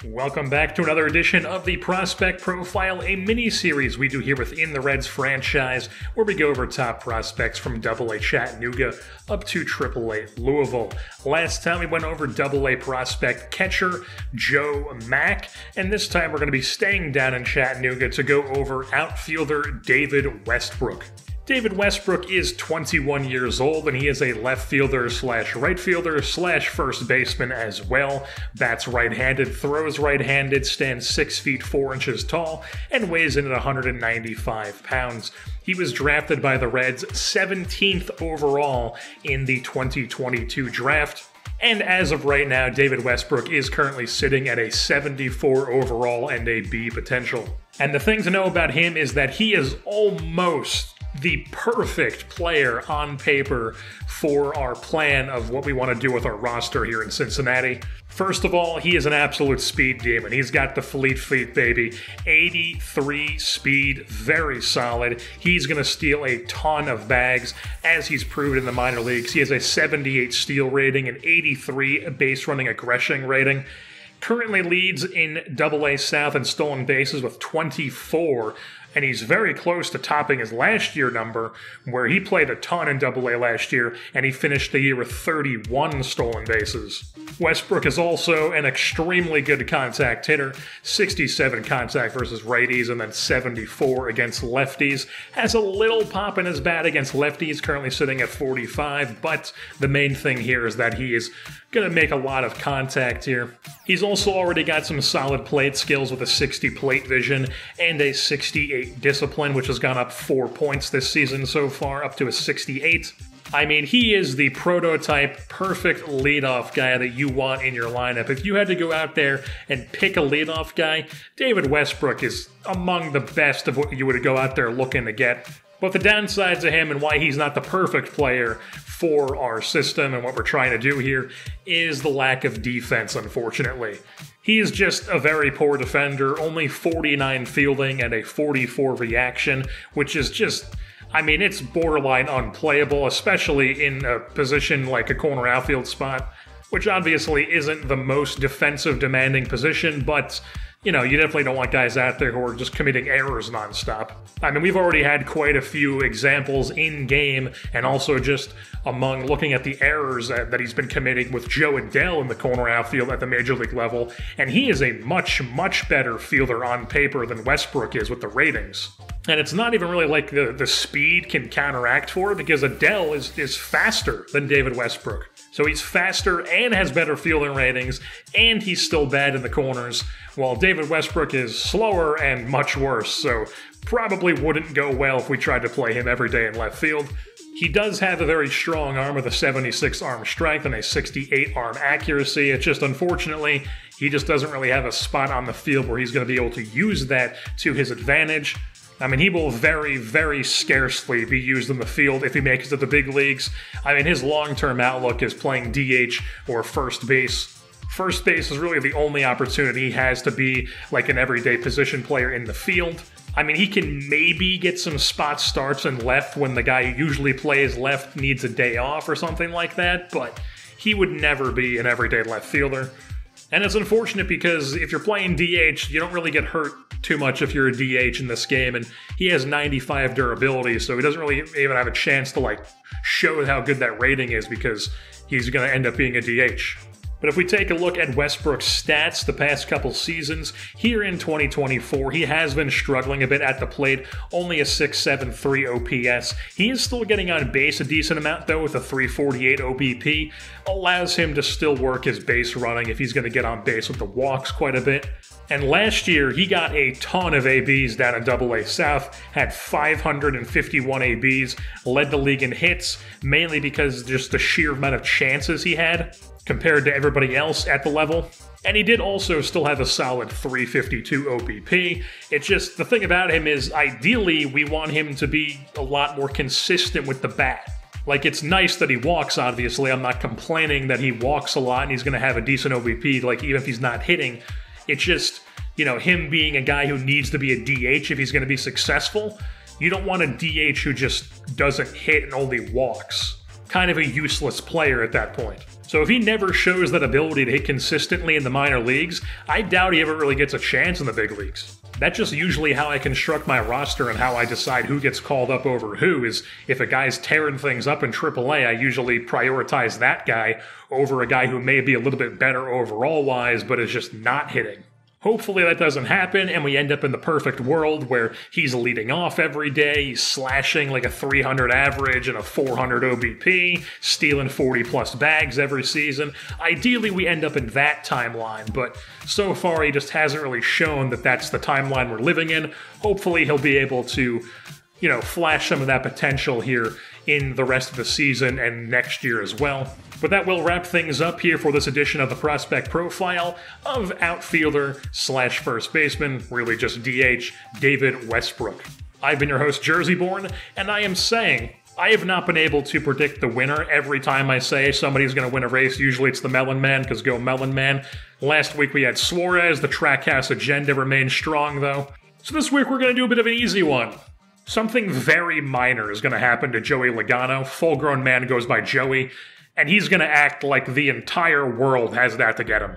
Welcome back to another edition of the Prospect Profile, a mini-series we do here within the Reds franchise, where we go over top prospects from AA Chattanooga up to AAA Louisville. Last time we went over AA prospect catcher Joe Mack, and this time we're going to be staying down in Chattanooga to go over outfielder David Westbrook. David Westbrook is 21 years old, and he is a left fielder slash right fielder slash first baseman as well. Bats right-handed, throws right-handed, stands 6 feet 4 inches tall, and weighs in at 195 pounds. He was drafted by the Reds 17th overall in the 2022 draft. And as of right now, David Westbrook is currently sitting at a 74 overall and a B potential. And the thing to know about him is that he is almost the perfect player on paper for our plan of what we want to do with our roster here in Cincinnati. First of all, he is an absolute speed demon. He's got the fleet feet, baby. 83 speed, very solid. He's going to steal a ton of bags, as he's proved in the minor leagues. He has a 78 steal rating, an 83 base running aggression rating. Currently leads in AA South in stolen bases with 24, and he's very close to topping his last year number, where he played a ton in AA last year, and he finished the year with 31 stolen bases. Westbrook is also an extremely good contact hitter, 67 contact versus righties, and then 74 against lefties. Has a little pop in his bat against lefties, currently sitting at 45, but the main thing here is that he is going to make a lot of contact here. He's also already got some solid plate skills with a 60 plate vision and a 68 discipline, which has gone up 4 points this season so far, up to a 68. I mean, he is the prototype perfect leadoff guy that you want in your lineup. If you had to go out there and pick a leadoff guy, David Westbrook is among the best of what you would go out there looking to get. But the downsides of him and why he's not the perfect player for our system and what we're trying to do here is the lack of defense, unfortunately. He is just a very poor defender, only 49 fielding and a 44 reaction, which is just, I mean, it's borderline unplayable, especially in a position like a corner outfield spot, which obviously isn't the most defensive demanding position, but you know, you definitely don't want guys out there who are just committing errors nonstop. I mean, we've already had quite a few examples in-game, and also just among looking at the errors that he's been committing with Joe Adele in the corner outfield at the major league level, and he is a much, much better fielder on paper than Westbrook is with the ratings. And it's not even really like the speed can counteract for it, because Adele is faster than David Westbrook. So he's faster and has better fielding ratings, and he's still bad in the corners, while David Westbrook is slower and much worse, so probably wouldn't go well if we tried to play him every day in left field. He does have a very strong arm with a 76 arm strength and a 68 arm accuracy. It's just, unfortunately, he just doesn't really have a spot on the field where he's going to be able to use that to his advantage. I mean, he will very, very scarcely be used in the field if he makes it to the big leagues. I mean, his long-term outlook is playing DH or first base. First base is really the only opportunity he has to be like an everyday position player in the field. I mean, he can maybe get some spot starts in left when the guy who usually plays left needs a day off or something like that, but he would never be an everyday left fielder. And it's unfortunate because if you're playing DH, you don't really get hurt too much if you're a DH in this game, and he has 95 durability, so he doesn't really even have a chance to like show how good that rating is because he's going to end up being a DH. But if we take a look at Westbrook's stats the past couple seasons, here in 2024, he has been struggling a bit at the plate, only a 6.73 OPS. He is still getting on base a decent amount, though, with a 348 OBP. Allows him to still work his base running if he's going to get on base with the walks quite a bit. And last year, he got a ton of ABs down in AA South, had 551 ABs, led the league in hits, mainly because just the sheer amount of chances he had compared to everybody else at the level. And he did also still have a solid 352 OBP. It's just, the thing about him is, ideally, we want him to be a lot more consistent with the bat. Like, it's nice that he walks, obviously. I'm not complaining that he walks a lot and he's going to have a decent OBP, like, even if he's not hitting. It's just, you know, him being a guy who needs to be a DH if he's going to be successful. You don't want a DH who just doesn't hit and only walks. Kind of a useless player at that point. So if he never shows that ability to hit consistently in the minor leagues, I doubt he ever really gets a chance in the big leagues. That's just usually how I construct my roster and how I decide who gets called up over who, is if a guy's tearing things up in AAA, I usually prioritize that guy over a guy who may be a little bit better overall-wise, but is just not hitting. Hopefully that doesn't happen, and we end up in the perfect world where he's leading off every day, he's slashing like a 300 average and a 400 OBP, stealing 40-plus bags every season. Ideally, we end up in that timeline, but so far he just hasn't really shown that that's the timeline we're living in. Hopefully he'll be able to, flash some of that potential here in the rest of the season and next year as well. But that will wrap things up here for this edition of the Prospect Profile of outfielder/first baseman, really just DH, David Westbrook. I've been your host, Jerseyborn, and I am saying I have not been able to predict the winner every time I say somebody's going to win a race. Usually it's the Melon Man, because go Melon Man. Last week we had Suarez. The Trackhouse agenda remains strong, though. So this week we're going to do a bit of an easy one. Something very minor is going to happen to Joey Logano. Full-grown man goes by Joey, and he's going to act like the entire world has that to get him.